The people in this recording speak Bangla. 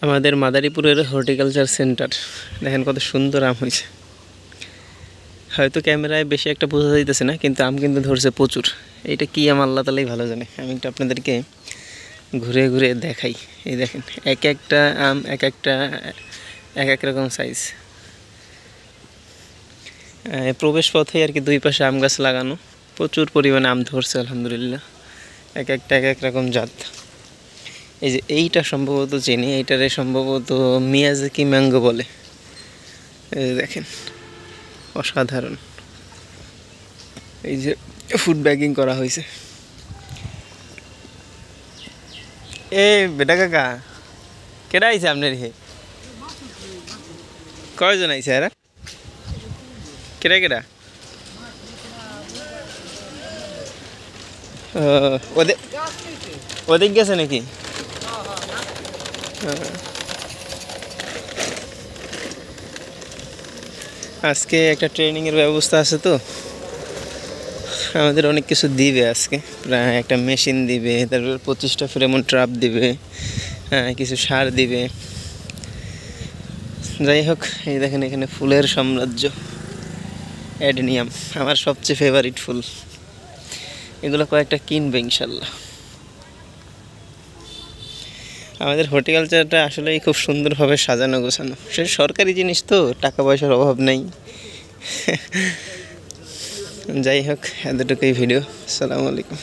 আমাদের মাদারীপুরের হর্টিকালচার সেন্টার দেখেন কত সুন্দর আম হয়েছে। হয়তো ক্যামেরায় বেশি একটা বোঝা যাইতেছে না, কিন্তু আম কিন্তু ধরছে প্রচুর। এইটা কি আম আল্লাহ তাআলাই ভালো জানে। আমি একটু আপনাদেরকে ঘুরে ঘুরে দেখাই। এই দেখেন এক একটা আম এক এক রকম সাইজ। প্রবেশ পথে আর কি দুই পাশে আম গাছ লাগানো, প্রচুর পরিমাণে আম ধরছে আলহামদুলিল্লাহ। এক এক রকম জাত। এই যে এইটা সম্ভবত চিনি, এইটারে সম্ভবত মিয়াজাকি ম্যাঙ্গো বলে। এই দেখেন অসাধারণ। এই যে ফুড ব্যাগিং করা হয়েছে। এ বেটা কাকা কেডা আইছে আপনার? হে কয়জন আইছে এরা? কেডা কেডা? ওদিক গেছে নাকি? আজকে একটা ট্রেনিংয়ের ব্যবস্থা আছে, তো আমাদের অনেক কিছু দিবে আজকে। প্রায় একটা মেশিন দিবে, তারপর 25টা ফ্রেমন ট্রাপ দিবে, কিছু সার দিবে। যাই হোক, এই দেখেন এখানে ফুলের সাম্রাজ্য। অ্যাডেনিয়াম আমার সবচেয়ে ফেভারিট ফুল। এগুলো কয়েকটা কিনবে ইনশাল্লাহ। আমাদের হর্টিকালচারটা আসলেই খুব সুন্দরভাবে সাজানো গোছানো। সে সরকারি জিনিস তো, টাকা পয়সার অভাব নেই। যাই হোক, এতটুকুই ভিডিও। আসসালামু আলাইকুম।